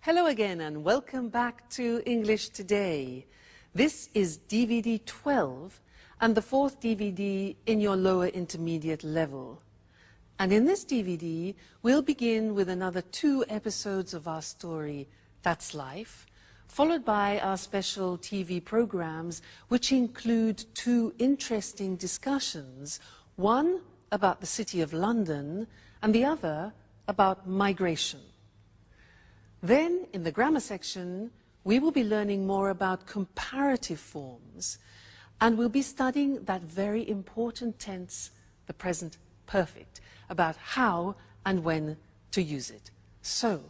Hello again and welcome back to English Today. This is DVD 12 and the fourth DVD in your lower intermediate level. And in this DVD, we'll begin with another 2 episodes of our story, That's Life, followed by our special TV programs, which include 2 interesting discussions, one about the City of London and the other about migration. Then, in the grammar section, we will be learning more about comparative forms, and we'll be studying that very important tense, the present perfect, about how and when to use it. So,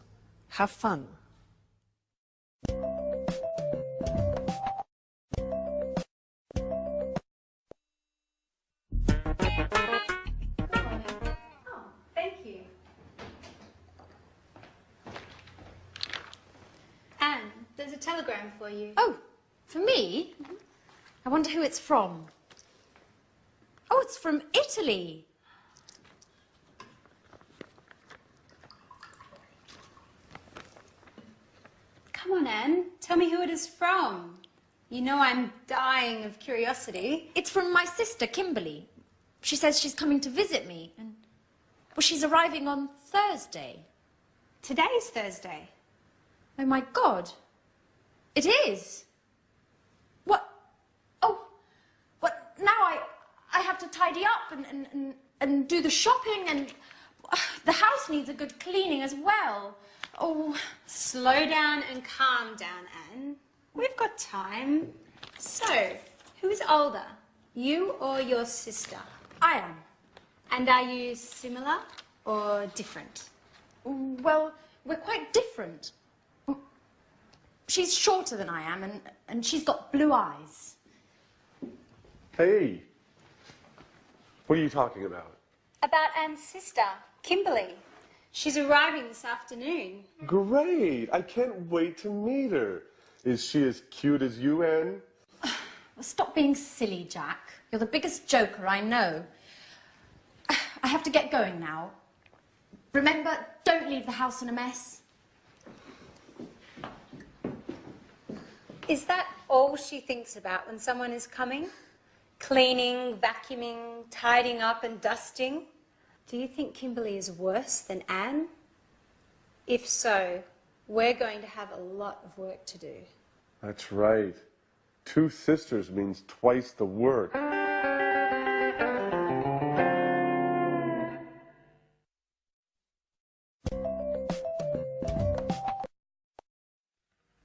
have fun. There's a telegram for you. Oh, for me? Mm-hmm. I wonder who it's from. Oh, it's from Italy. Come on, Anne. Tell me who it is from. You know I'm dying of curiosity. It's from my sister, Kimberly. She says she's coming to visit me. And, well, she's arriving on Thursday. Today's Thursday. Oh, my God. It is. What? Oh, what? Now I have to tidy up and do the shopping, and the house needs a good cleaning as well. Oh. Slow down and calm down, Anne. We've got time. So, who's older, you or your sister? I am. And are you similar or different? Well, we're quite different. She's shorter than I am, and she's got blue eyes. Hey, what are you talking about? About Anne's sister, Kimberly. She's arriving this afternoon. Great, I can't wait to meet her. Is she as cute as you, Anne? Well, stop being silly, Jack. You're the biggest joker I know. I have to get going now. Remember, don't leave the house in a mess. Is that all she thinks about when someone is coming? Cleaning, vacuuming, tidying up and dusting? Do you think Kimberly is worse than Anne? If so, we're going to have a lot of work to do. That's right. 2 sisters means twice the work.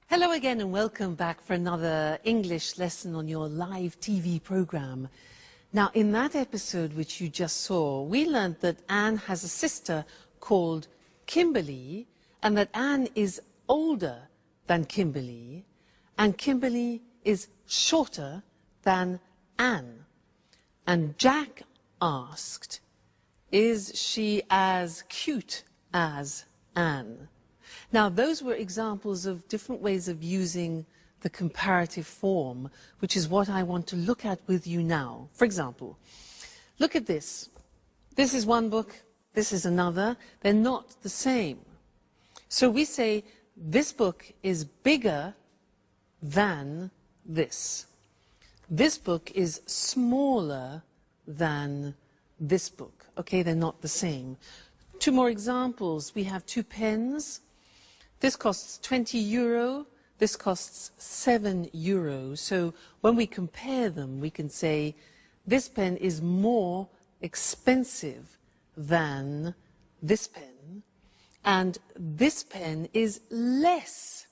Hello again and welcome back for another English lesson on your live TV program. Now, in that episode which you just saw, we learned that Anne has a sister called Kimberly, and that Anne is older than Kimberly, and Kimberly is shorter than Anne. And Jack asked, is she as cute as Anne? Now, those were examples of different ways of using the comparative form, which is what I want to look at with you now. For example, look at this. This is one book, this is another. They're not the same. So we say, this book is bigger than this. This book is smaller than this book. Okay, they're not the same. 2 more examples. We have 2 pens. This costs €20, this costs €7. So when we compare them, we can say this pen is more expensive than this pen, and this pen is less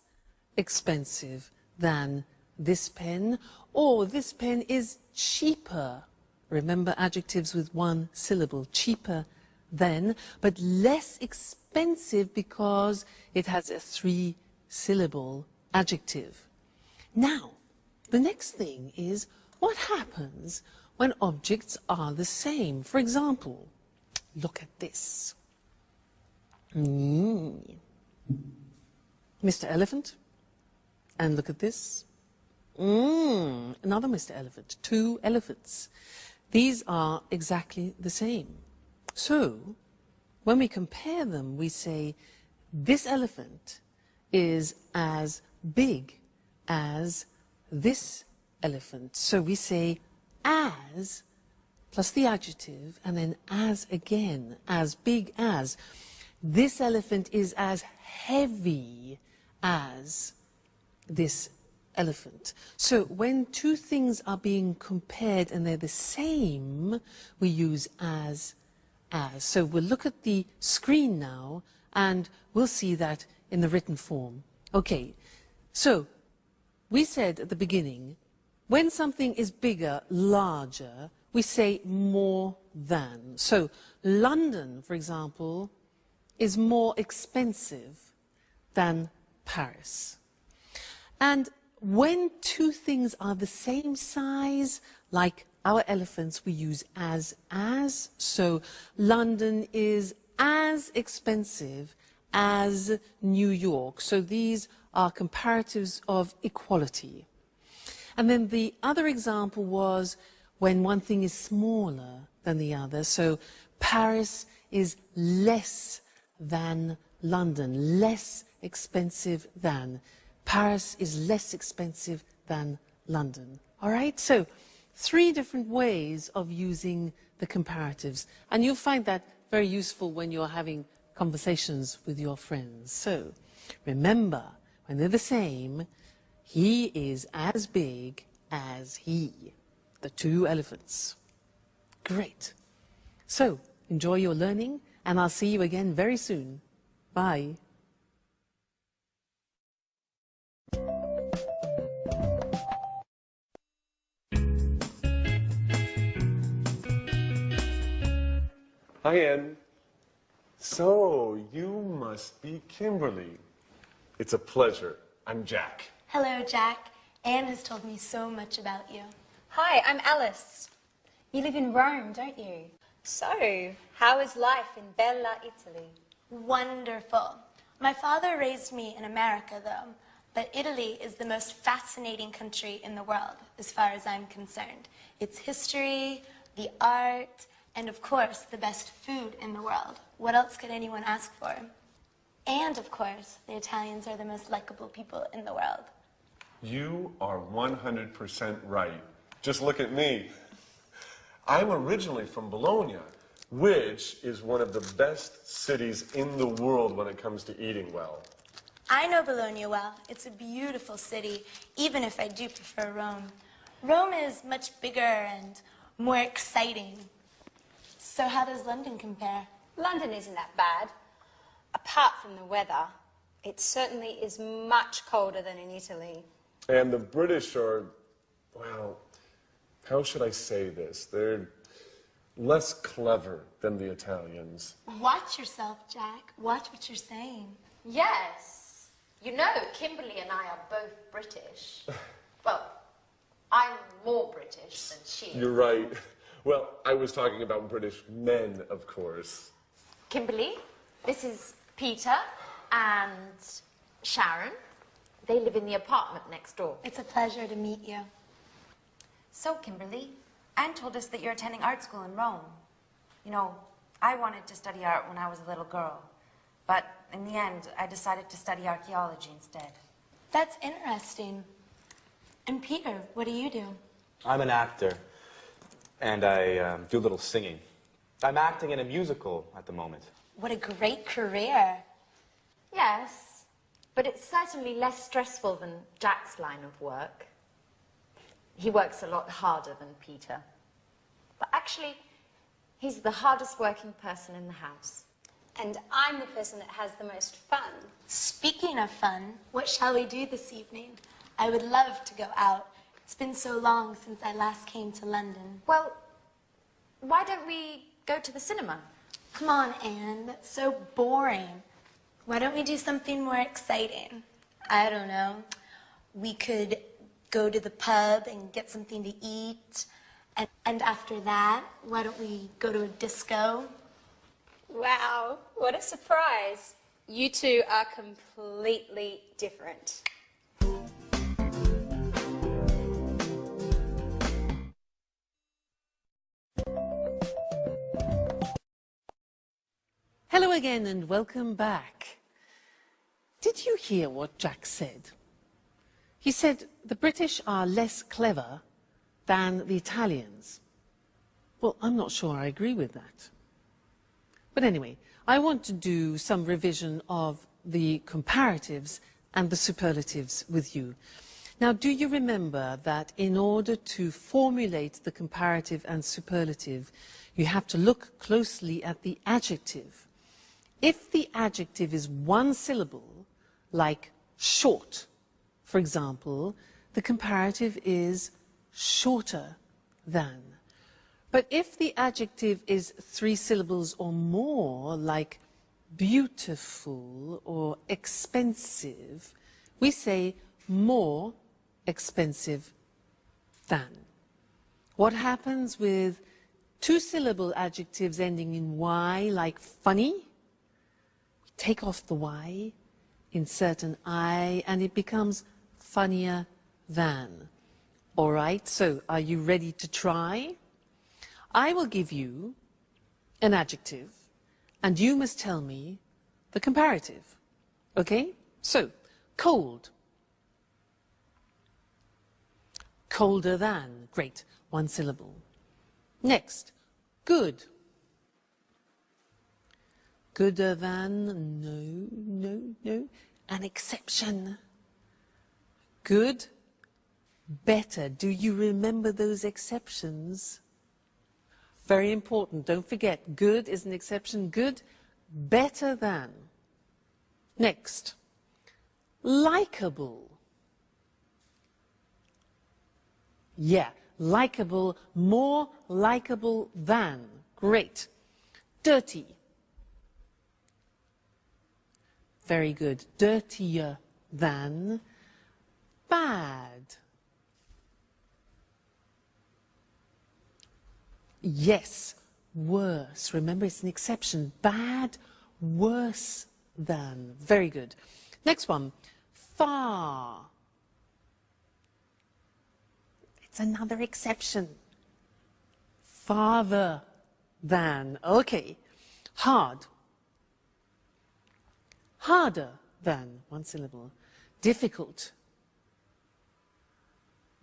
expensive than this pen, or this pen is cheaper. Remember adjectives with 1 syllable, cheaper than, but less expensive because it has a 3-syllable adjective. Now, the next thing is, what happens when objects are the same? For example, look at this. Mr. Elephant. And look at this. Another Mr. Elephant. 2 elephants. These are exactly the same. So, when we compare them, we say, this elephant is as big as this elephant. So we say as plus the adjective and then as again, as big as. This elephant is as heavy as this elephant. So when two things are being compared and they're the same, we use as. So we'll look at the screen now and we'll see that in the written form. Okay, so we said at the beginning, when something is bigger, larger, we say more than. So London, for example, is more expensive than Paris. And when two things are the same size, like our elephants, we use as. So London is as expensive as New York. So these are comparatives of equality. And then the other example was when one thing is smaller than the other. So Paris is less than London, less expensive than. Paris is less expensive than London. All right? So 3 different ways of using the comparatives. And you'll find that very useful when you're having conversations with your friends. So remember, when they're the same, he is as big as he. The 2 elephants. Great. So enjoy your learning, and I'll see you again very soon. Bye. Hi, Anne. So, you must be Kimberly. It's a pleasure. I'm Jack. Hello, Jack. Anne has told me so much about you. Hi, I'm Alice. You live in Rome, don't you? So, how is life in Bella, Italy? Wonderful. My father raised me in America, though, but Italy is the most fascinating country in the world, as far as I'm concerned. Its history, the art, and of course, the best food in the world. What else could anyone ask for? And of course, the Italians are the most likable people in the world. You are 100% right. Just look at me. I'm originally from Bologna, which is one of the best cities in the world when it comes to eating well. I know Bologna well. It's a beautiful city, even if I do prefer Rome. Rome is much bigger and more exciting. So how does London compare? London isn't that bad. Apart from the weather, it certainly is much colder than in Italy. And the British are, well, how should I say this? They're less clever than the Italians. Watch yourself, Jack. Watch what you're saying. Yes. You know, Kimberly and I are both British. Well, I'm more British than she is. You're right. Well, I was talking about British men, of course. Kimberly, this is Peter and Sharon. They live in the apartment next door. It's a pleasure to meet you. So, Kimberly, Anne told us that you're attending art school in Rome. You know, I wanted to study art when I was a little girl, but in the end, I decided to study archaeology instead. That's interesting. And Peter, what do you do? I'm an actor, and I do a little singing. I'm acting in a musical at the moment. What a great career. Yes, but it's certainly less stressful than Jack's line of work. He works a lot harder than Peter. But actually, he's the hardest working person in the house. And I'm the person that has the most fun. Speaking of fun, what shall we do this evening? I would love to go out. It's been so long since I last came to London. Well, why don't we go to the cinema? Come on, Anne, that's so boring. Why don't we do something more exciting? I don't know. We could go to the pub and get something to eat. And after that, why don't we go to a disco? Wow, what a surprise. You two are completely different. Hello again and welcome back. did you hear what Jack said? He said the British are less clever than the Italians. Well, I'm not sure I agree with that. But anyway, I want to do some revision of the comparatives and the superlatives with you. Now, do you remember that in order to formulate the comparative and superlative, you have to look closely at the adjective? If the adjective is one syllable, like short, for example, the comparative is shorter than. But if the adjective is three syllables or more, like beautiful or expensive, we say more expensive than. What happens with two-syllable adjectives ending in Y, like funny? Take off the Y, insert an I, and it becomes funnier than. All right, so are you ready to try? I will give you an adjective, and you must tell me the comparative. Okay? So, cold. Colder than. Great. One syllable. Next, good. Gooder than. No, no, no. An exception. Good. Better. Do you remember those exceptions? Very important. Don't forget, good is an exception. Good, better than. Next, likable. Yeah, likable, more likable than. Great. Dirty. Very good. Dirtier than. Bad. Yes, worse. Remember, it's an exception. Bad, worse than. Very good. Next one, far. It's another exception. Farther than. Okay. Hard. Harder than. One syllable. Difficult.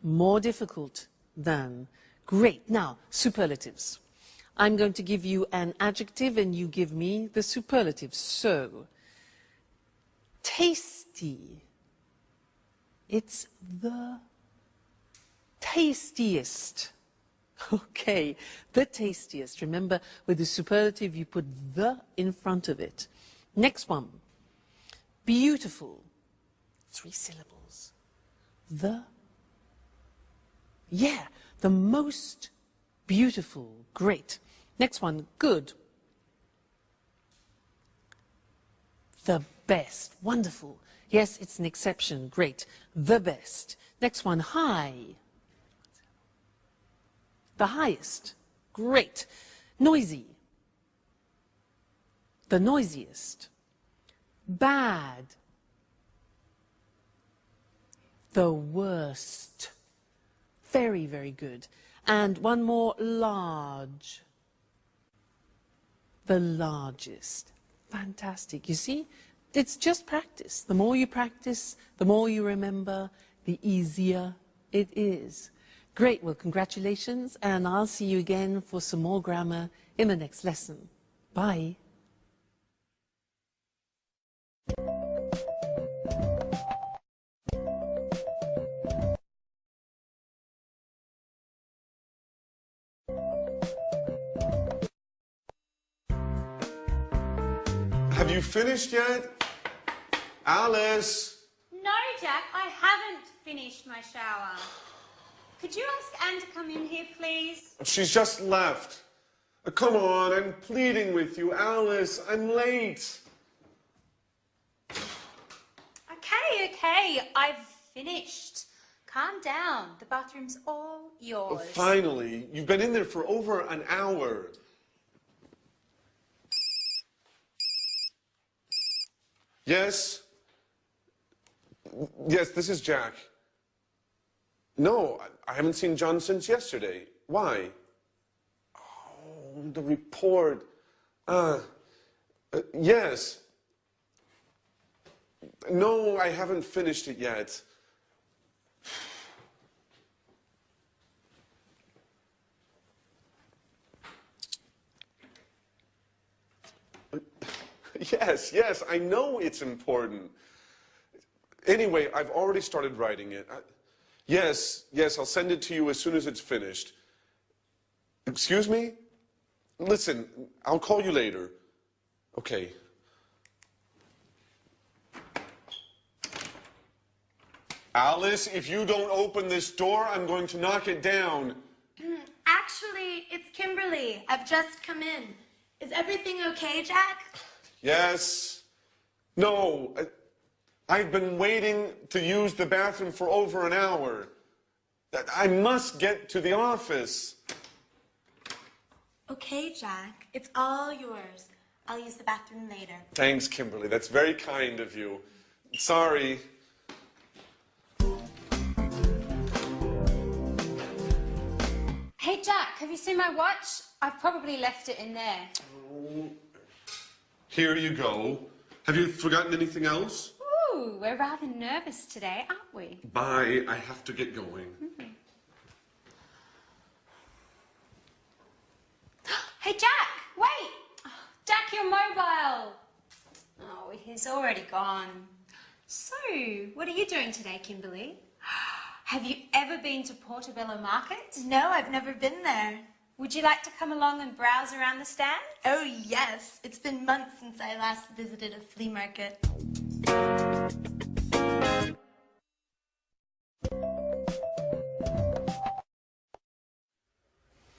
More difficult than. Great. Now, superlatives. I'm going to give you an adjective and you give me the superlative. So, tasty. It's the tastiest. Okay, the tastiest. Remember, with the superlative, you put the in front of it. Next one. Beautiful. Three syllables. The. Yeah. The most beautiful. Great. Next one, good. The best. Wonderful. Yes, it's an exception. Great. The best. Next one, high. The highest. Great. Noisy. The noisiest. Bad. The worst. Very, very good. And one more, large. The largest. Fantastic. You see, it's just practice. The more you practice, the more you remember, the easier it is. Great. Well, congratulations, and I'll see you again for some more grammar in the next lesson. Bye. Have you finished yet? Alice! No, Jack, I haven't finished my shower. Could you ask Anne to come in here, please? She's just left. Come on, I'm pleading with you. Alice, I'm late. Okay, I've finished. Calm down. The bathroom's all yours. Oh, finally. You've been in there for over an hour. Yes? Yes, this is Jack. No, I haven't seen John since yesterday. Why? Oh, the report. Yes. No, I haven't finished it yet. Yes, I know it's important. Anyway, I've already started writing it. Yes, I'll send it to you as soon as it's finished. Excuse me? Listen, I'll call you later. Okay. Alice, if you don't open this door, I'm going to knock it down. Actually, it's Kimberly. I've just come in. Is everything okay, Jack? Yes. No. I've been waiting to use the bathroom for over an hour. I must get to the office. Okay, Jack. It's all yours. I'll use the bathroom later. Thanks, Kimberly. That's very kind of you. Sorry. Hey, Jack, have you seen my watch? I've probably left it in there. Oh. Here you go. Have you forgotten anything else? Ooh, we're rather nervous today, aren't we? Bye. I have to get going. Hey, Jack, wait! Oh, Jack, your mobile! Oh, he's already gone. So, what are you doing today, Kimberly? Have you ever been to Portobello Market? No, I've never been there. Would you like to come along and browse around the stand? Oh, yes. It's been months since I last visited a flea market.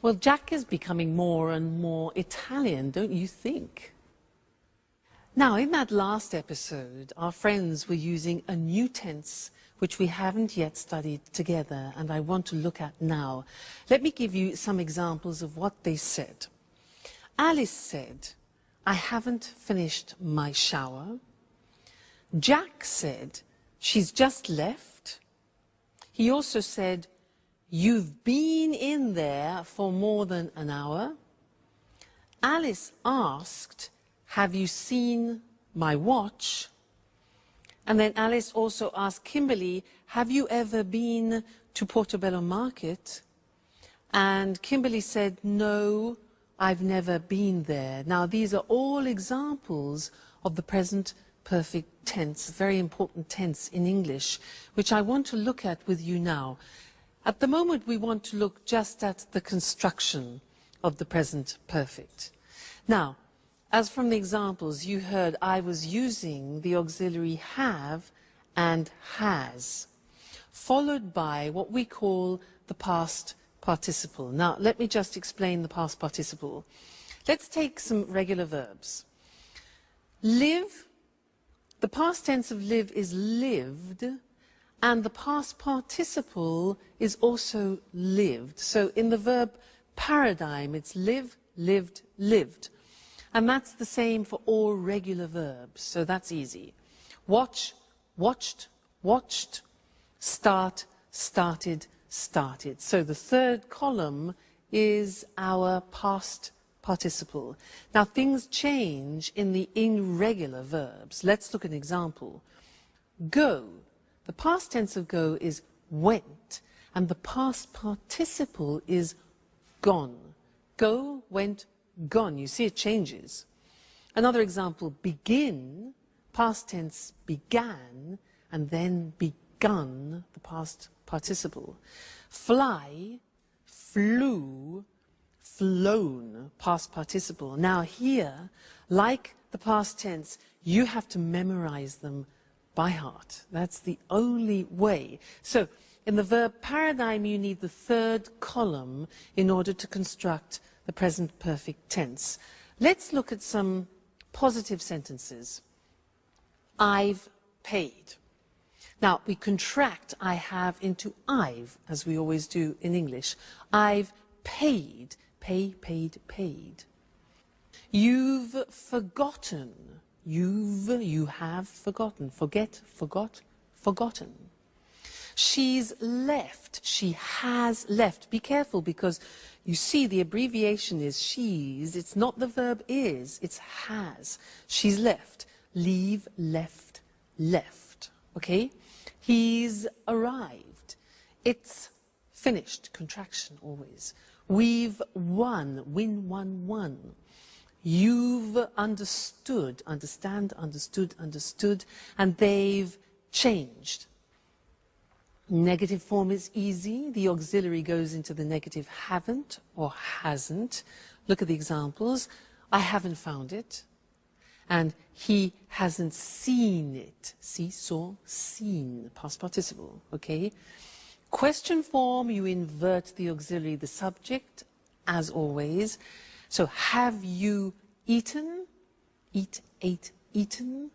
Well, Jack is becoming more and more Italian, don't you think? Now, in that last episode, our friends were using a new tense which we haven't yet studied together, and I want to look at now. Let me give you some examples of what they said. Alice said, I haven't finished my shower. Jack said, she's just left. He also said, you've been in there for more than an hour. Alice asked, have you seen my watch? And then Alice also asked Kimberly, have you ever been to Portobello Market? And Kimberly said, no, I've never been there. Now, these are all examples of the present perfect tense, very important tense in English, which I want to look at with you now. At the moment, we want to look just at the construction of the present perfect. Now, as from the examples you heard, I was using the auxiliary have and has, followed by what we call the past participle. Now, let me just explain the past participle. Let's take some regular verbs. Live, the past tense of live is lived, and the past participle is also lived. So in the verb paradigm, it's live, lived, lived. And that's the same for all regular verbs, so that's easy. Watch, watched, watched. Start, started, started. So the third column is our past participle. Now things change in the irregular verbs. Let's look at an example. Go. The past tense of go is went, and the past participle is gone. Go, went, gone. You see it changes. Another example, begin, past tense began, and then begun, the past participle. Fly, flew, flown, past participle. Now here, like the past tense, you have to memorize them by heart. That's the only way. So in the verb paradigm, you need the third column in order to construct the present perfect tense. Let's look at some positive sentences. I've paid. Now, we contract I have into I've, as we always do in English. I've paid. Pay, paid, paid. You've forgotten. You have forgotten. Forget, forgot, forgotten. She's left. She has left. Be careful, because you see the abbreviation is she's. It's not the verb is, it's has. She's left. Leave, left, left, okay? He's arrived. It's finished, contraction always. We've won, win, won, won. You've understood, understand, understood, understood, and they've changed. Negative form is easy. The auxiliary goes into the negative haven't or hasn't. Look at the examples. I haven't found it. And he hasn't seen it. See, saw, seen, past participle, okay? Question form, you invert the auxiliary, the subject, as always. So, have you eaten? Eat, ate, eaten.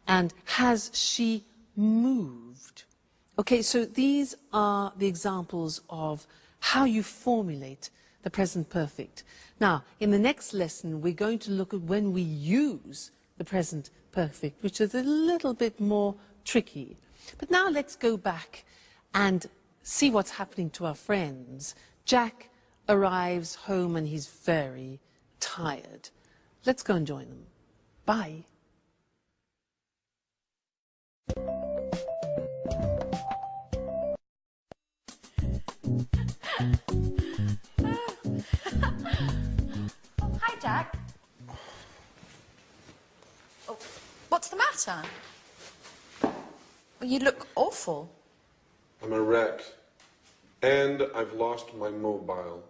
And has she moved? Okay, so these are the examples of how you formulate the present perfect. Now, in the next lesson, we're going to look at when we use the present perfect, which is a little bit more tricky. But now let's go back and see what's happening to our friends. Jack arrives home and he's very tired. Let's go and join them. Bye. Hi, Jack. Oh, what's the matter? Well, you look awful. I'm a wreck. And I've lost my mobile.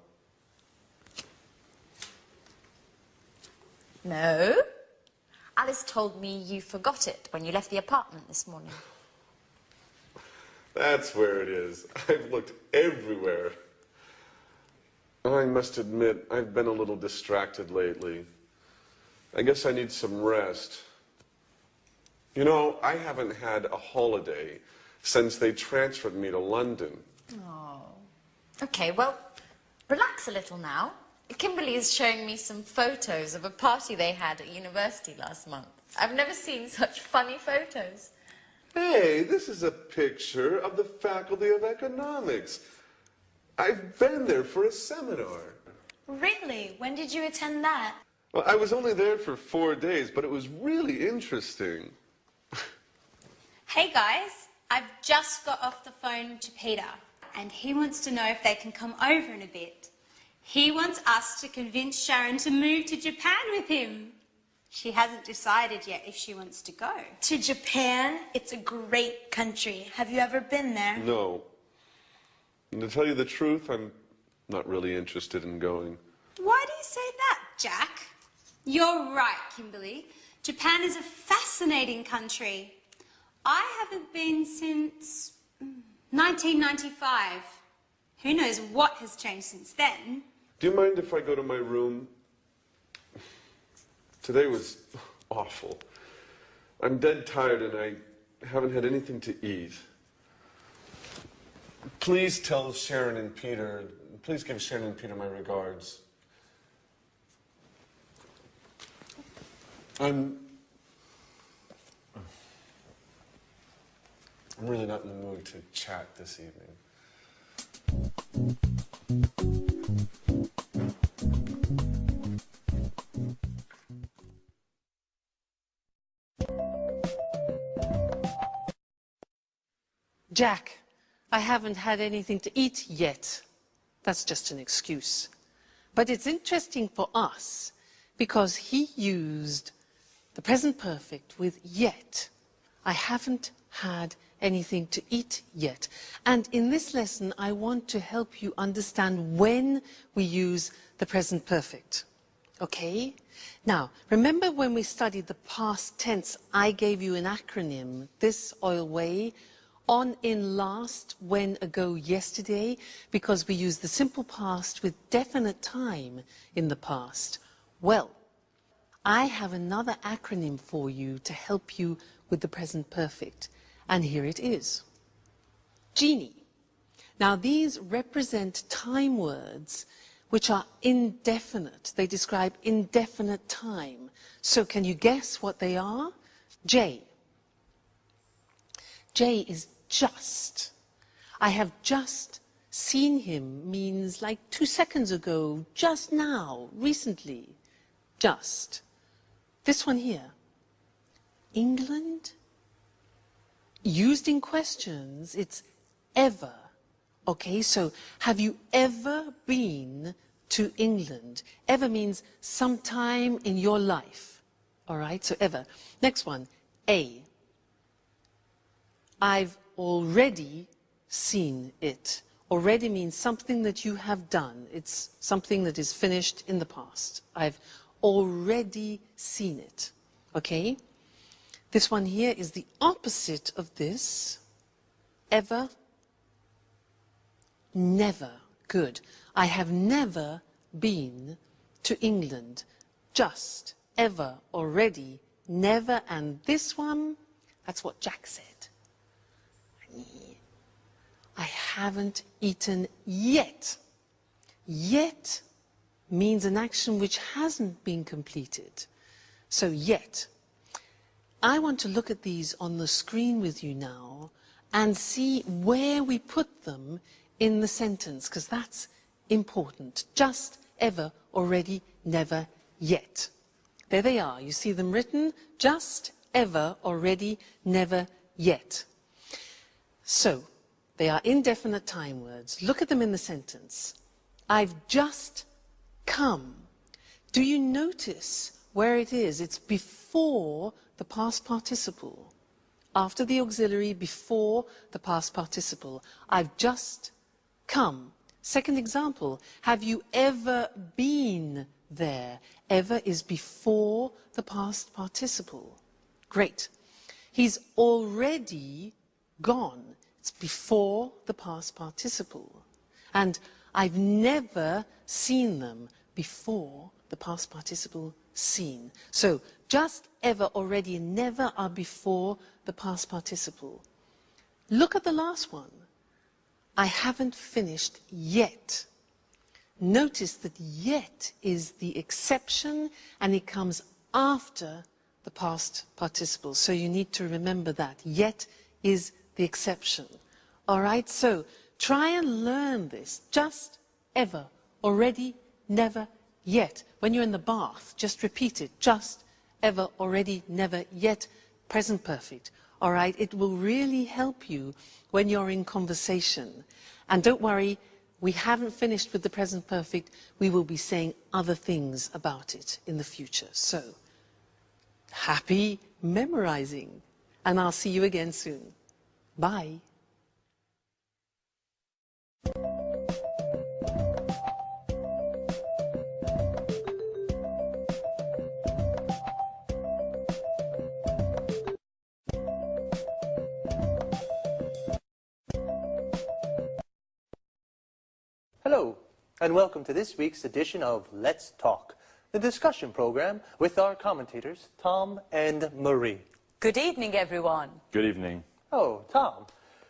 No. Alice told me you forgot it when you left the apartment this morning. That's where it is. I've looked everywhere. I must admit, I've been a little distracted lately. I guess I need some rest. You know, I haven't had a holiday since they transferred me to London. Oh. Okay, well, relax a little now. Kimberly is showing me some photos of a party they had at university last month. I've never seen such funny photos. Hey, this is a picture of the Faculty of Economics. I've been there for a seminar. Really? When did you attend that? Well, I was only there for 4 days, but it was really interesting. Hey guys, I've just got off the phone to Peter and he wants to know if they can come over in a bit. He wants us to convince Sharon to move to Japan with him. She hasn't decided yet if she wants to go. To Japan? It's a great country. Have you ever been there? No. And to tell you the truth, I'm not really interested in going. Why do you say that, Jack? You're right, Kimberly. Japan is a fascinating country. I haven't been since 1995. Who knows what has changed since then? Do you mind if I go to my room? Today was awful. I'm dead tired and I haven't had anything to eat. Please tell Sharon and Peter, please give Sharon and Peter my regards. I'm really not in the mood to chat this evening. Jack, I haven't had anything to eat yet. That's just an excuse. But it's interesting for us because he used the present perfect with yet. I haven't had anything to eat yet. And in this lesson, I want to help you understand when we use the present perfect. Okay? Now, remember when we studied the past tense, I gave you an acronym, this, oil, way, on, in, last, when, ago, yesterday, because we use the simple past with definite time in the past. Well, I have another acronym for you to help you with the present perfect. And here it is. Genie. Now, these represent time words which are indefinite. They describe indefinite time. So can you guess what they are? J. J is just. I have just seen him means like 2 seconds ago, just now, recently. Just. This one here. England? used in questions, it's ever. Okay, so have you ever been to England? Ever means sometime in your life. All right, so ever. Next one, A. I've already seen it. Already means something that you have done. It's something that is finished in the past. I've already seen it. Okay? This one here is the opposite of this. Ever. Never. Good. I have never been to England. Just. Ever. Already. Never. And this one, that's what Jack said. I haven't eaten yet. Yet means an action which hasn't been completed. So yet. I want to look at these on the screen with you now and see where we put them in the sentence, because that's important. Just, ever, already, never, yet. There they are. You see them written. Just, ever, already, never, yet. So, they are indefinite time words. Look at them in the sentence. I've just come. Do you notice where it is? It's before the past participle. After the auxiliary, before the past participle. I've just come. Second example, have you ever been there? Ever is before the past participle. Great. He's already gone. It's before the past participle. And I've never seen them before the past participle seen. So just, ever, already, and never are before the past participle. Look at the last one. I haven't finished yet. Notice that yet is the exception and it comes after the past participle. So you need to remember that. Yet is the exception. All right, so try and learn this. Just, ever, already, never, yet. When you're in the bath, just repeat it. Just, ever, already, never, yet, present perfect. All right, it will really help you when you're in conversation. And don't worry, we haven't finished with the present perfect. We will be saying other things about it in the future. So, happy memorizing. And I'll see you again soon. Bye. Hello, and welcome to this week's edition of Let's Talk, the discussion program with our commentators, Tom and Marie. Good evening, everyone. Good evening. Oh, Tom,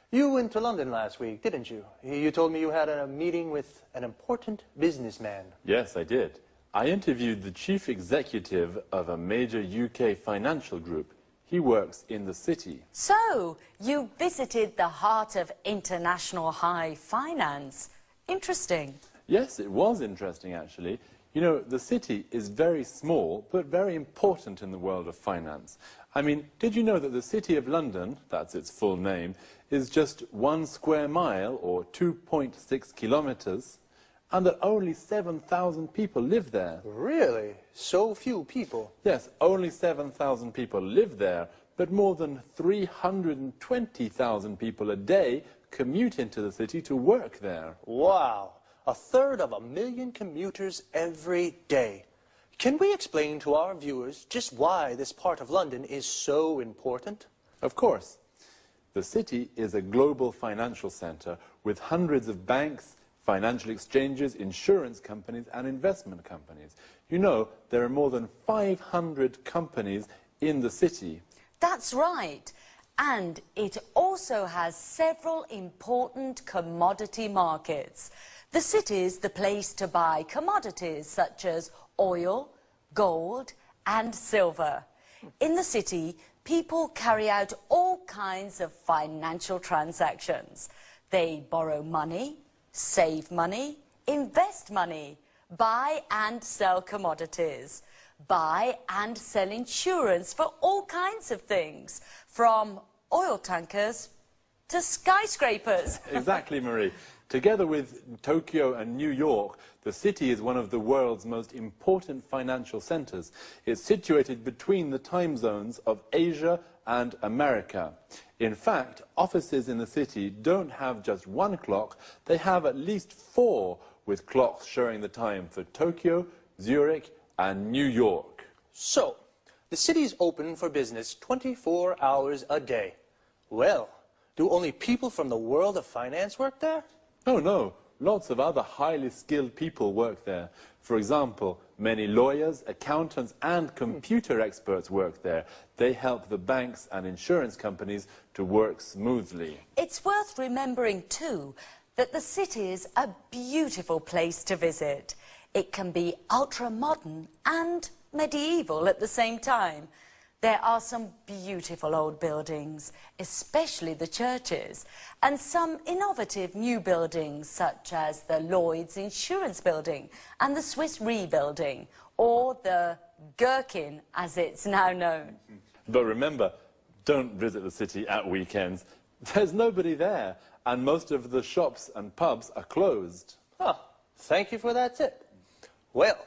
you went to London last week, didn't you? You told me you had a meeting with an important businessman. Yes, I did. I interviewed the chief executive of a major UK financial group. He works in the city. So, you visited the heart of international high finance. Interesting. Yes, it was interesting, actually. You know, the city is very small, but very important in the world of finance. I mean, did you know that the City of London, that's its full name, is just 1 square mile, or 2.6 kilometers, and that only 7,000 people live there? Really? So few people? Yes, only 7,000 people live there, but more than 320,000 people a day commute into the city to work there. Wow, 1/3 of a million commuters every day. Can we explain to our viewers just why this part of London is so important? Of course. The city is a global financial centre with hundreds of banks, financial exchanges, insurance companies and investment companies. You know, there are more than 500 companies in the city. That's right. And it also has several important commodity markets. The city's the place to buy commodities such as oil, gold and silver. In the city, people carry out all kinds of financial transactions. They borrow money, save money, invest money, buy and sell commodities, buy and sell insurance for all kinds of things, from oil tankers to skyscrapers. Exactly, Marie. Together with Tokyo and New York, the city is one of the world's most important financial centers. It's situated between the time zones of Asia and America. In fact, offices in the city don't have just one clock, they have at least 4 with clocks showing the time for Tokyo, Zurich and New York. So, the city's open for business 24 hours a day. Well, do only people from the world of finance work there? Oh no, lots of other highly skilled people work there. For example, many lawyers, accountants and computer experts work there. They help the banks and insurance companies to work smoothly. It's worth remembering too that the city is a beautiful place to visit. It can be ultra-modern and medieval at the same time. There are some beautiful old buildings, especially the churches, and some innovative new buildings such as the Lloyd's Insurance Building and the Swiss Re Building, or the Gherkin as it's now known. But remember, don't visit the city at weekends. There's nobody there, and most of the shops and pubs are closed. Huh, thank you for that tip. Well,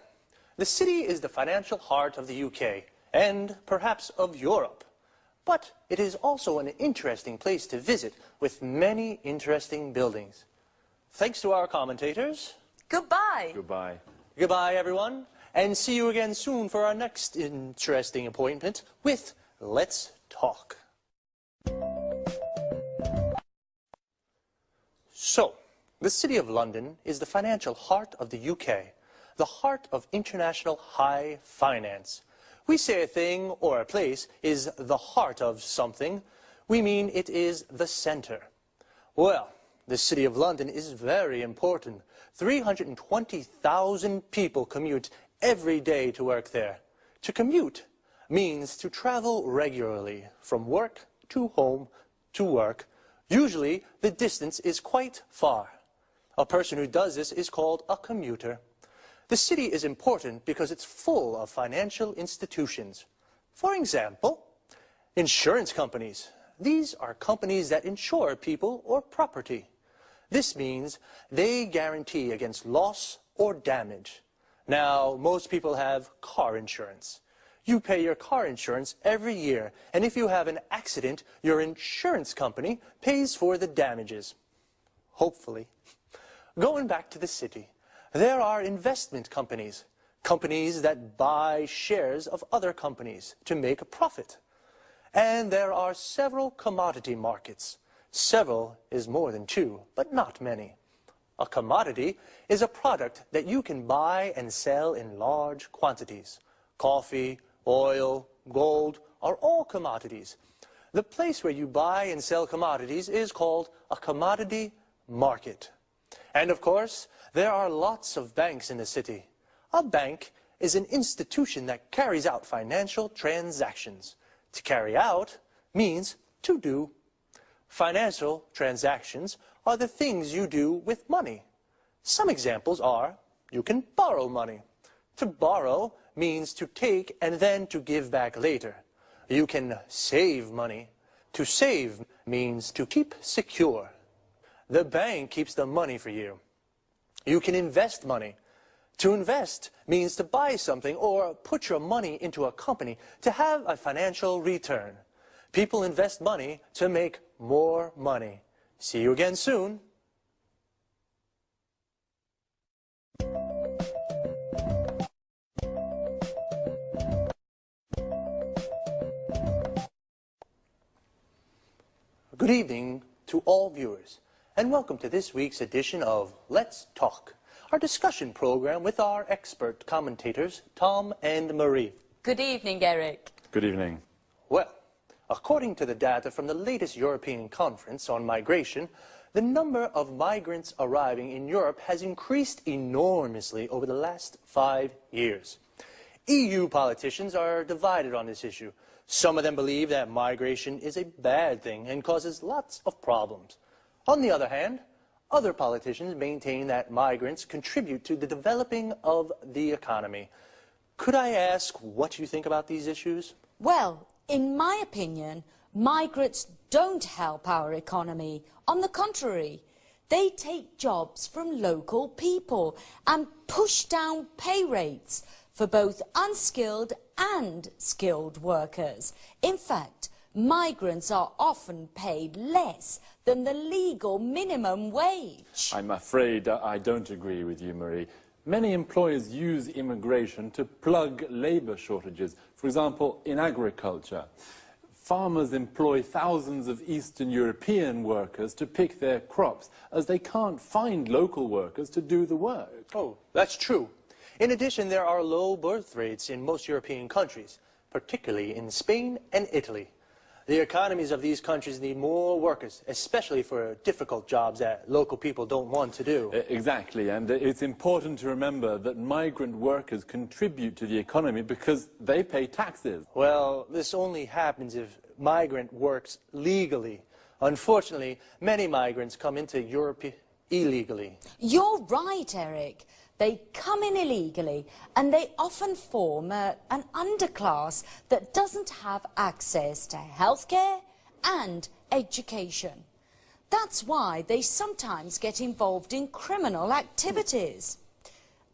the city is the financial heart of the UK. And perhaps of Europe. But it is also an interesting place to visit with many interesting buildings. Thanks to our commentators. Goodbye. Goodbye. Goodbye, everyone. And see you again soon for our next interesting appointment with Let's Talk. So, the City of London is the financial heart of the UK, the heart of international high finance. We say a thing or a place is the heart of something, we mean it is the center. Well, the City of London is very important. 320,000 people commute every day to work there. To commute means to travel regularly from work to home to work. Usually the distance is quite far. A person who does this is called a commuter. The city is important because it's full of financial institutions. For example, insurance companies. These are companies that insure people or property. This means they guarantee against loss or damage. Now, most people have car insurance. You pay your car insurance every year, and if you have an accident, your insurance company pays for the damages. Hopefully. Going back to the city. There are investment companies, companies that buy shares of other companies to make a profit. And there are several commodity markets. Several is more than 2, but not many. A commodity is a product that you can buy and sell in large quantities. Coffee, oil, gold are all commodities. The place where you buy and sell commodities is called a commodity market. And of course, there are lots of banks in the city. A bank is an institution that carries out financial transactions. To carry out means to do. Financial transactions are the things you do with money. Some examples are, you can borrow money. To borrow means to take and then to give back later. You can save money. To save means to keep secure. The bank keeps the money for you. You can invest money. To invest means to buy something or put your money into a company to have a financial return. People invest money to make more money. See you again soon. Good evening to all viewers, and welcome to this week's edition of Let's Talk, our discussion program with our expert commentators, Tom and Marie. Good evening, Eric. Good evening. Well, according to the data from the latest European conference on migration, the number of migrants arriving in Europe has increased enormously over the last 5 years. EU politicians are divided on this issue. Some of them believe that migration is a bad thing and causes lots of problems. On the other hand, other politicians maintain that migrants contribute to the developing of the economy. Could I ask what you think about these issues? Well, in my opinion, Migrants don't help our economy. On the contrary, they take jobs from local people and push down pay rates for both unskilled and skilled workers. In fact, migrants are often paid less than the legal minimum wage. I'm afraid I don't agree with you, Marie. Many employers use immigration to plug labour shortages, for example, in agriculture. Farmers employ thousands of Eastern European workers to pick their crops, as they can't find local workers to do the work. Oh, that's true. In addition, there are low birth rates in most European countries, particularly in Spain and Italy. The economies of these countries need more workers, especially for difficult jobs that local people don't want to do. Exactly, and it's important to remember that migrant workers contribute to the economy because they pay taxes. Well, this only happens if migrant works legally. Unfortunately, many migrants come into Europe illegally. You're right, Eric. They come in illegally and they often form an underclass that doesn't have access to healthcare and education. That's why they sometimes get involved in criminal activities.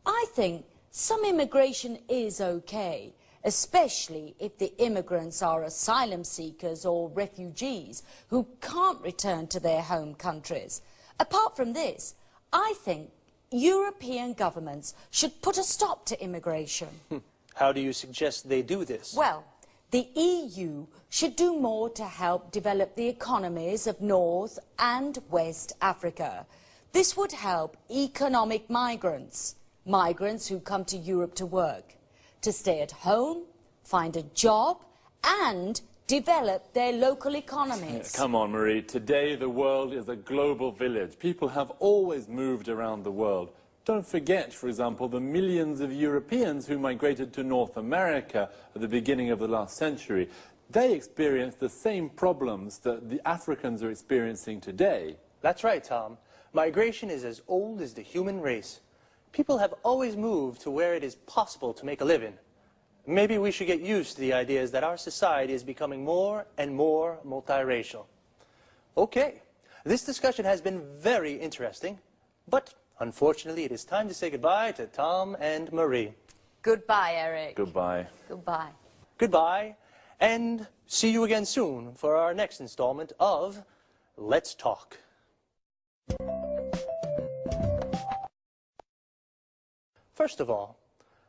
I think some immigration is okay, especially if the immigrants are asylum seekers or refugees who can't return to their home countries. Apart from this, I think European governments should put a stop to immigration. How do you suggest they do this? Well, the EU should do more to help develop the economies of North and West Africa. This would help economic migrants, migrants who come to Europe to work, to stay at home, find a job and develop their local economies. Come on, Marie. Today the world is a global village. People have always moved around the world. Don't forget, for example, the millions of Europeans who migrated to North America at the beginning of the last century. They experienced the same problems that the Africans are experiencing today. That's right, Tom. Migration is as old as the human race. People have always moved to where it is possible to make a living. Maybe we should get used to the ideas that our society is becoming more and more multiracial. Okay, this discussion has been very interesting, but unfortunately it is time to say goodbye to Tom and Marie. Goodbye, Eric. Goodbye. Goodbye. Goodbye, and see you again soon for our next installment of Let's Talk. First of all,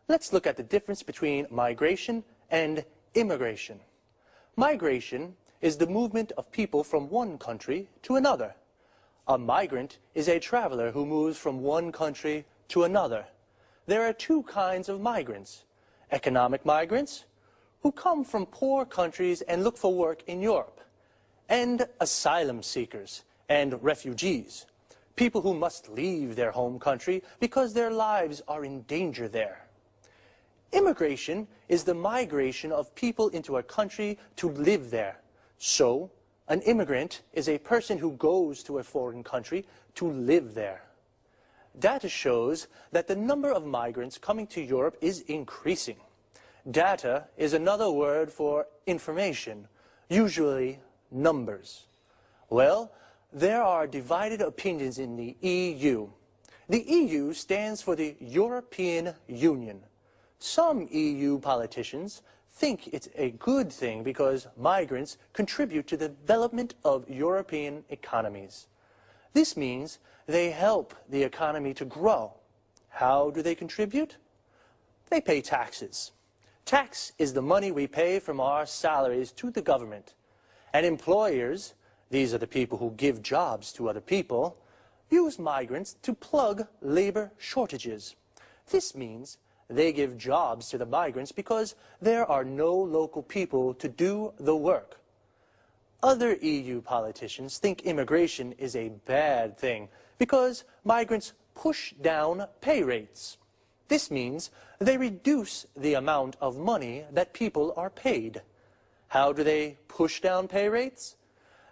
let's look at the difference between migration and immigration. Migration is the movement of people from one country to another. A migrant is a traveler who moves from one country to another. There are two kinds of migrants: economic migrants, who come from poor countries and look for work in Europe, and asylum seekers and refugees, people who must leave their home country because their lives are in danger there. Immigration is the migration of people into a country to live there. So, an immigrant is a person who goes to a foreign country to live there. Data shows that the number of migrants coming to Europe is increasing. Data is another word for information, usually numbers. Well, there are divided opinions in the EU. The EU stands for the European Union. Some EU politicians think it's a good thing because migrants contribute to the development of European economies. This means they help the economy to grow. How do they contribute? They pay taxes. Tax is the money we pay from our salaries to the government. And employers, these are the people who give jobs to other people, use migrants to plug labor shortages. This means they give jobs to the migrants because there are no local people to do the work. Other EU politicians think immigration is a bad thing because migrants push down pay rates. This means they reduce the amount of money that people are paid. How do they push down pay rates?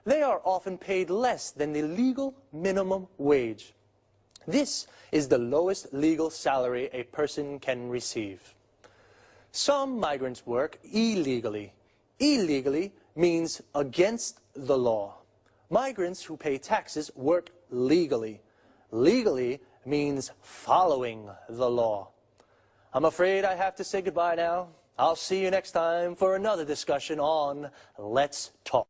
They are often paid less than the legal minimum wage. This is the lowest legal salary a person can receive. Some migrants work illegally. Illegally means against the law. Migrants who pay taxes work legally. Legally means following the law. I'm afraid I have to say goodbye now. I'll see you next time for another discussion on Let's Talk.